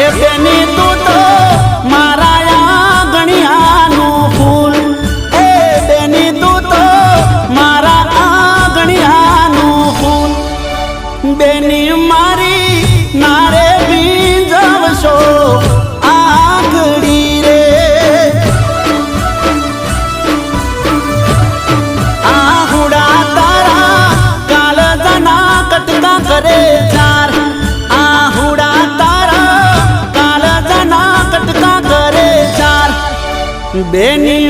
એ બેની તું તો મારા આંગણિયાનું ફૂલ, એ બેની તું તો મારા આંગણિયાનું ફૂલ, બેની મારી નારે બીજવશો આંગળી રે, આહુડા તારા કાળજાના કટકા કરે ચાર, આહુડા તારા કાળજાના કટકા કરે ચાર, બેની